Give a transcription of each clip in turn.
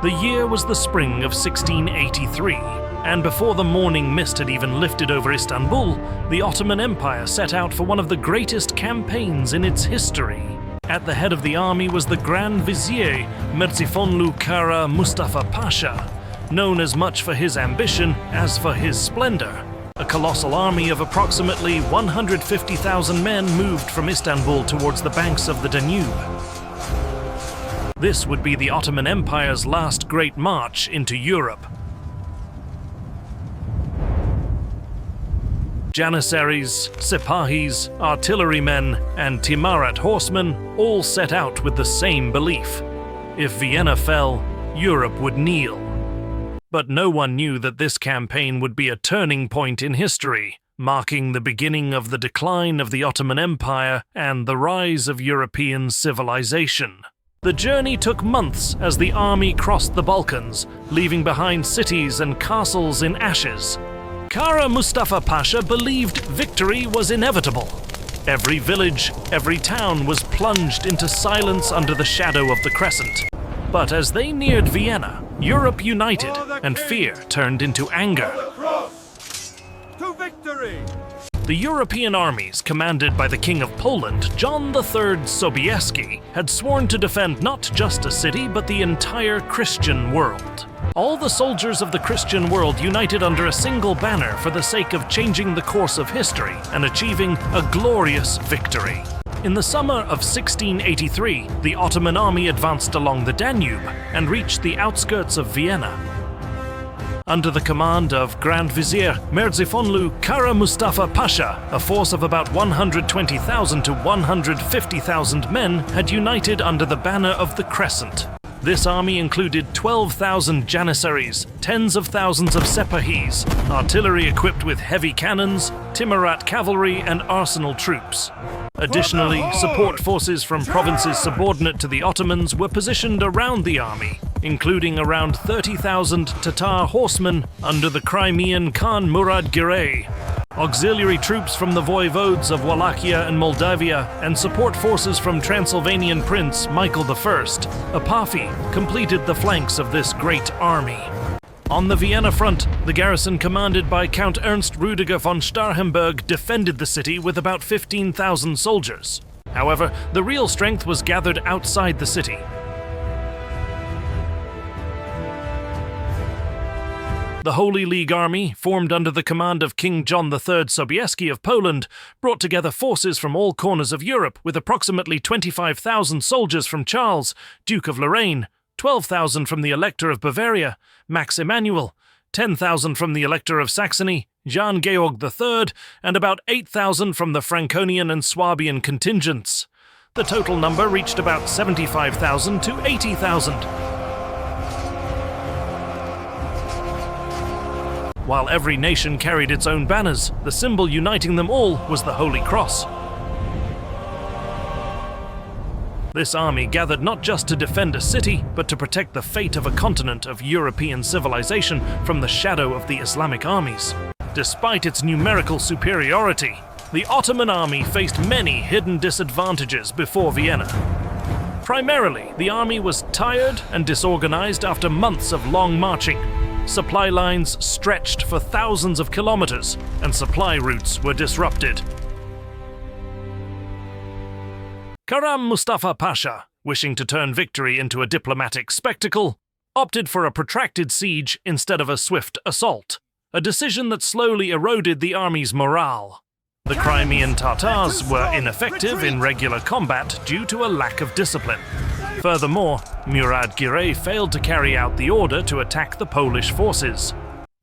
The year was the spring of 1683, and before the morning mist had even lifted over Istanbul, the Ottoman Empire set out for one of the greatest campaigns in its history. At the head of the army was the Grand Vizier, Merzifonlu Kara Mustafa Pasha, known as much for his ambition as for his splendor. A colossal army of approximately 150,000 men moved from Istanbul towards the banks of the Danube. This would be the Ottoman Empire's last great march into Europe. Janissaries, Sipahis, artillerymen, and Timurid horsemen all set out with the same belief. If Vienna fell, Europe would kneel. But no one knew that this campaign would be a turning point in history, marking the beginning of the decline of the Ottoman Empire and the rise of European civilization. The journey took months as the army crossed the Balkans, leaving behind cities and castles in ashes. Kara Mustafa Pasha believed victory was inevitable. Every village, every town was plunged into silence under the shadow of the Crescent. But as they neared Vienna, Europe united and fear turned into anger. To victory! The European armies, commanded by the King of Poland, John III Sobieski, had sworn to defend not just a city, but the entire Christian world. All the soldiers of the Christian world united under a single banner for the sake of changing the course of history and achieving a glorious victory. In the summer of 1683, the Ottoman army advanced along the Danube and reached the outskirts of Vienna. Under the command of Grand Vizier Merzifonlu Kara Mustafa Pasha, a force of about 120,000 to 150,000 men had united under the banner of the Crescent. This army included 12,000 Janissaries, tens of thousands of Sepahis, artillery equipped with heavy cannons, Timurid cavalry, and arsenal troops. Additionally, support forces from provinces subordinate to the Ottomans were positioned around the army, including around 30,000 Tatar horsemen under the Crimean Khan Murad Girey, auxiliary troops from the voivodes of Wallachia and Moldavia, and support forces from Transylvanian Prince Michael I, Apafi, completed the flanks of this great army. On the Vienna front, the garrison commanded by Count Ernst Rüdiger von Starhemberg defended the city with about 15,000 soldiers. However, the real strength was gathered outside the city. The Holy League Army, formed under the command of King John III Sobieski of Poland, brought together forces from all corners of Europe with approximately 25,000 soldiers from Charles, Duke of Lorraine, 12,000 from the Elector of Bavaria, Max Emanuel, 10,000 from the Elector of Saxony, Jan Georg III, and about 8,000 from the Franconian and Swabian contingents. The total number reached about 75,000 to 80,000. While every nation carried its own banners, the symbol uniting them all was the Holy Cross. This army gathered not just to defend a city, but to protect the fate of a continent of European civilization from the shadow of the Islamic armies. Despite its numerical superiority, the Ottoman army faced many hidden disadvantages before Vienna. Primarily, the army was tired and disorganized after months of long marching. Supply lines stretched for thousands of kilometers, and supply routes were disrupted. Karam Mustafa Pasha, wishing to turn victory into a diplomatic spectacle, opted for a protracted siege instead of a swift assault, a decision that slowly eroded the army's morale. The Crimean Tatars were ineffective in regular combat due to a lack of discipline. Furthermore, Murad Girey failed to carry out the order to attack the Polish forces.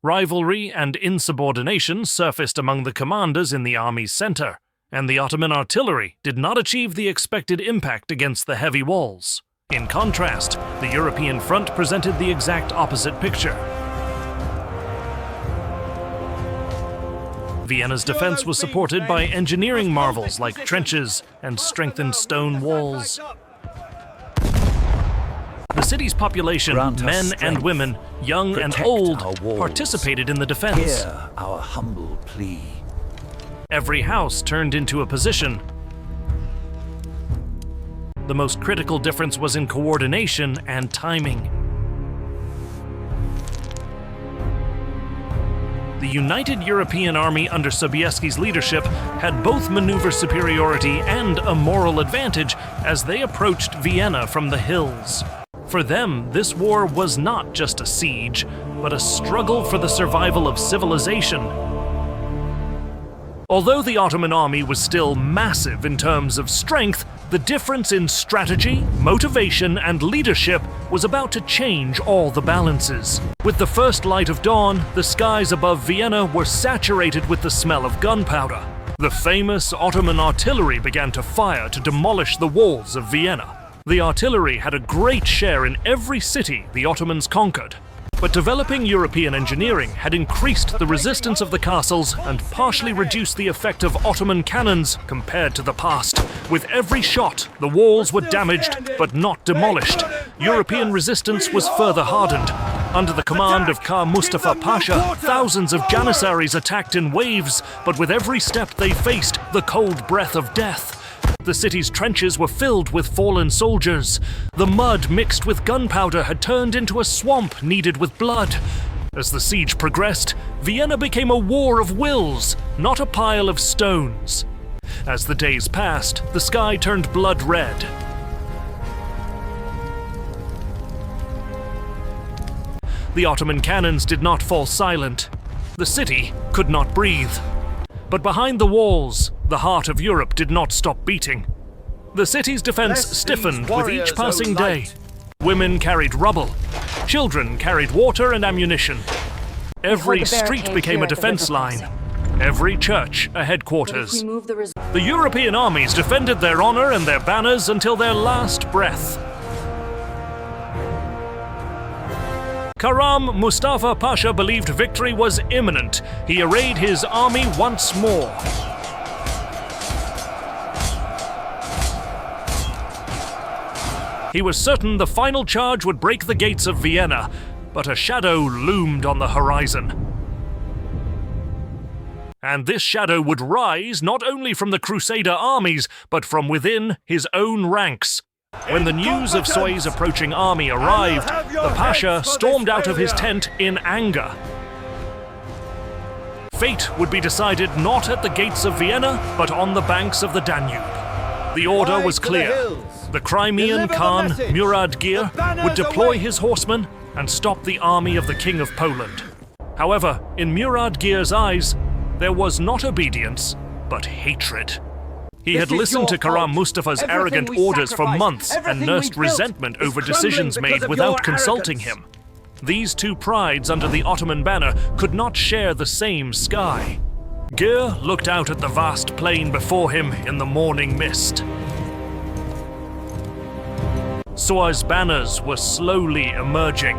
Rivalry and insubordination surfaced among the commanders in the army's center, and the Ottoman artillery did not achieve the expected impact against the heavy walls. In contrast, the European front presented the exact opposite picture. Vienna's defense was supported by engineering marvels like trenches and strengthened stone walls. The city's population, men and women, young and old, participated in the defense. Hear our humble plea. Every house turned into a position. The most critical difference was in coordination and timing. The united European army under Sobieski's leadership had both maneuver superiority and a moral advantage as they approached Vienna from the hills. For them, this war was not just a siege, but a struggle for the survival of civilization. Although the Ottoman army was still massive in terms of strength, the difference in strategy, motivation, and leadership was about to change all the balances. With the first light of dawn, the skies above Vienna were saturated with the smell of gunpowder. The famous Ottoman artillery began to fire to demolish the walls of Vienna. The artillery had a great share in every city the Ottomans conquered. But developing European engineering had increased the resistance of the castles and partially reduced the effect of Ottoman cannons compared to the past. With every shot, the walls were damaged but not demolished. European resistance was further hardened. Under the command of Khan Mustafa Pasha, thousands of Janissaries attacked in waves, but with every step they faced the cold breath of death. The city's trenches were filled with fallen soldiers. The mud mixed with gunpowder had turned into a swamp kneaded with blood. As the siege progressed, Vienna became a war of wills, not a pile of stones. As the days passed, the sky turned blood red. The Ottoman cannons did not fall silent. The city could not breathe. But behind the walls, the heart of Europe did not stop beating. The city's defense stiffened with each passing day. Women carried rubble. Children carried water and ammunition. Every street became a defense line. Every church a headquarters. The European armies defended their honor and their banners until their last breath. Karam Mustafa Pasha believed victory was imminent. He arrayed his army once more. He was certain the final charge would break the gates of Vienna, but a shadow loomed on the horizon. And this shadow would rise not only from the Crusader armies, but from within his own ranks. When the news of Soy's approaching army arrived, the Pasha stormed out of his tent in anger. Fate would be decided not at the gates of Vienna, but on the banks of the Danube. The order was clear. The Crimean Khan, Muradgir, would deploy his horsemen and stop the army of the King of Poland. However, in Muradgir's eyes, there was not obedience, but hatred. He had listened to Karam Mustafa's arrogant orders for months and nursed resentment over decisions made without consulting him. These two prides under the Ottoman banner could not share the same sky. Gir looked out at the vast plain before him in the morning mist. Soy's banners were slowly emerging.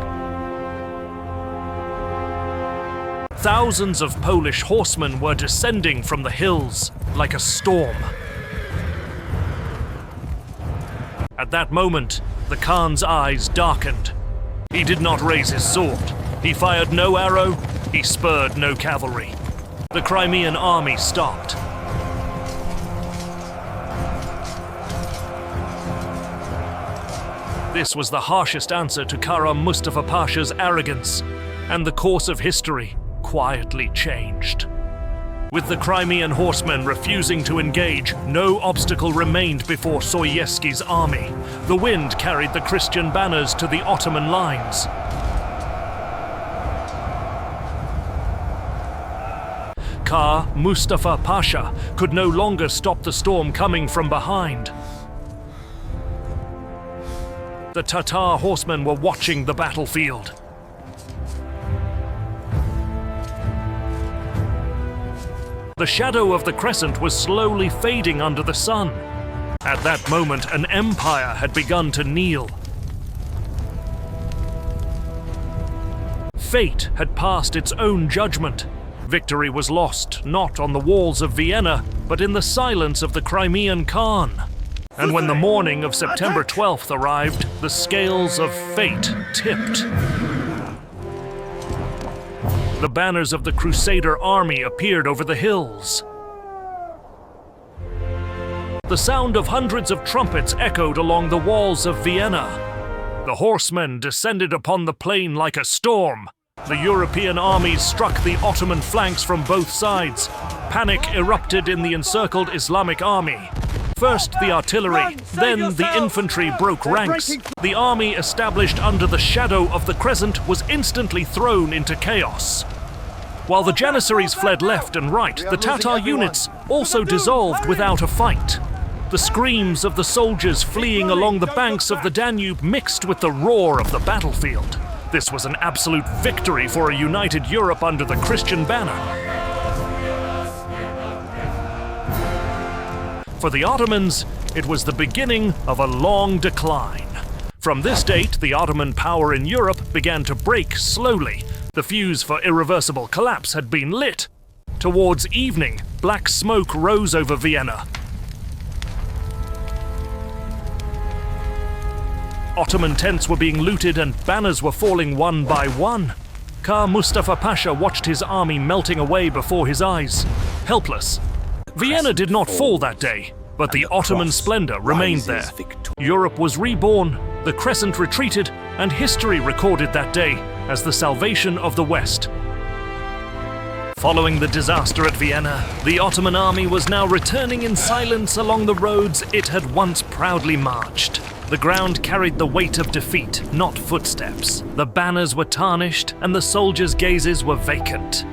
Thousands of Polish horsemen were descending from the hills like a storm. At that moment, the Khan's eyes darkened. He did not raise his sword. He fired no arrow. He spurred no cavalry. The Crimean army stopped. This was the harshest answer to Karam Mustafa Pasha's arrogance, and the course of history quietly changed. With the Crimean horsemen refusing to engage, no obstacle remained before Sobieski's army. The wind carried the Christian banners to the Ottoman lines. Khan Mustafa Pasha could no longer stop the storm coming from behind. The Tatar horsemen were watching the battlefield. The shadow of the Crescent was slowly fading under the sun. At that moment, an empire had begun to kneel. Fate had passed its own judgment. Victory was lost, not on the walls of Vienna, but in the silence of the Crimean Khan. And when the morning of September 12th arrived, the scales of fate tipped. The banners of the Crusader army appeared over the hills. The sound of hundreds of trumpets echoed along the walls of Vienna. The horsemen descended upon the plain like a storm. The European armies struck the Ottoman flanks from both sides. Panic erupted in the encircled Islamic army. First the artillery, then the infantry broke ranks. The army established under the shadow of the Crescent was instantly thrown into chaos. While the Janissaries fled left and right, the Tatar units also dissolved without a fight. The screams of the soldiers fleeing along the banks of the Danube mixed with the roar of the battlefield. This was an absolute victory for a united Europe under the Christian banner. For the Ottomans, it was the beginning of a long decline. From this date, the Ottoman power in Europe began to break slowly. The fuse for irreversible collapse had been lit. Towards evening, black smoke rose over Vienna. Ottoman tents were being looted and banners were falling one by one. Mustafa Pasha watched his army melting away before his eyes, helpless. Vienna did not fall that day, but the Ottoman splendor remained there. Europe was reborn, the Crescent retreated, and history recorded that day as the salvation of the West. Following the disaster at Vienna, the Ottoman army was now returning in silence along the roads it had once proudly marched. The ground carried the weight of defeat, not footsteps. The banners were tarnished, and the soldiers' gazes were vacant.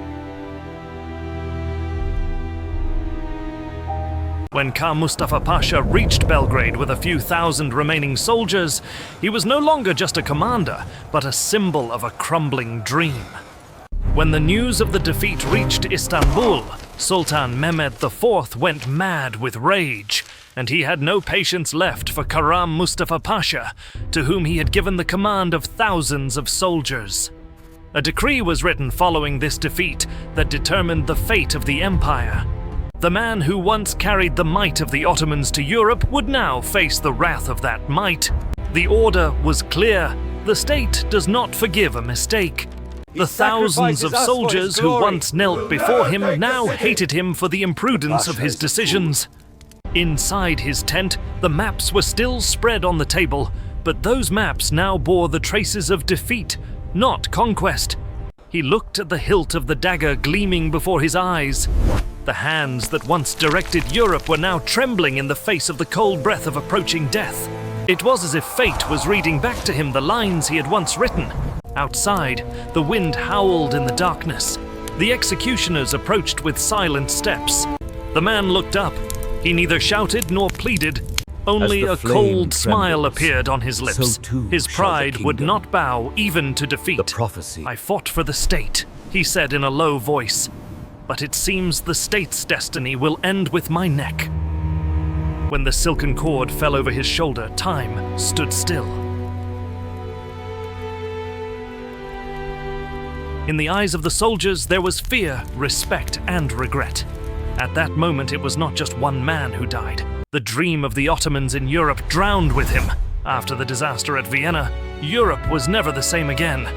When Mustafa Pasha reached Belgrade with a few thousand remaining soldiers, he was no longer just a commander, but a symbol of a crumbling dream. When the news of the defeat reached Istanbul, Sultan Mehmed IV went mad with rage, and he had no patience left for Mustafa Pasha, to whom he had given the command of thousands of soldiers. A decree was written following this defeat that determined the fate of the empire. The man who once carried the might of the Ottomans to Europe would now face the wrath of that might. The order was clear: the state does not forgive a mistake. The thousands of soldiers who once knelt before him now hated him for the imprudence of his decisions. Inside his tent, the maps were still spread on the table, but those maps now bore the traces of defeat, not conquest. He looked at the hilt of the dagger gleaming before his eyes. The hands that once directed Europe were now trembling in the face of the cold breath of approaching death. It was as if fate was reading back to him the lines he had once written. Outside, the wind howled in the darkness. The executioners approached with silent steps. The man looked up. He neither shouted nor pleaded. Only a cold smile appeared on his lips. His pride would not bow even to defeat. "I fought for the state," he said in a low voice. "But it seems the state's destiny will end with my neck." When the silken cord fell over his shoulder, time stood still. In the eyes of the soldiers, there was fear, respect, and regret. At that moment, it was not just one man who died. The dream of the Ottomans in Europe drowned with him. After the disaster at Vienna, Europe was never the same again.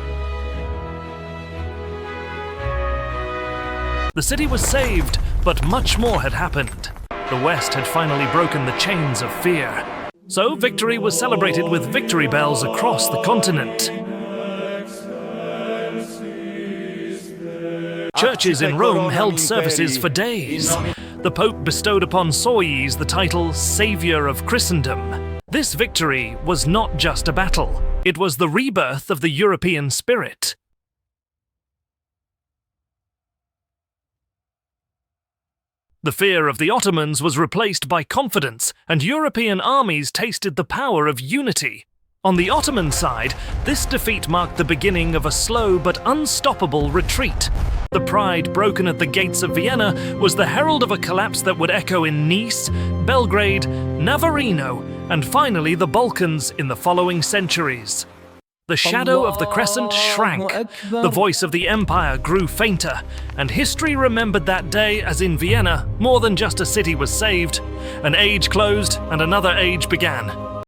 The city was saved, but much more had happened. The West had finally broken the chains of fear. So victory was celebrated with victory bells across the continent. Churches in Rome held services for days. The Pope bestowed upon Sois the title Savior of Christendom. This victory was not just a battle. It was the rebirth of the European spirit. The fear of the Ottomans was replaced by confidence, and European armies tasted the power of unity. On the Ottoman side, this defeat marked the beginning of a slow but unstoppable retreat. The pride broken at the gates of Vienna was the herald of a collapse that would echo in Nice, Belgrade, Navarino, and finally the Balkans in the following centuries. The shadow of the Crescent shrank, the voice of the empire grew fainter, and history remembered that day as in Vienna, more than just a city was saved. An age closed and another age began.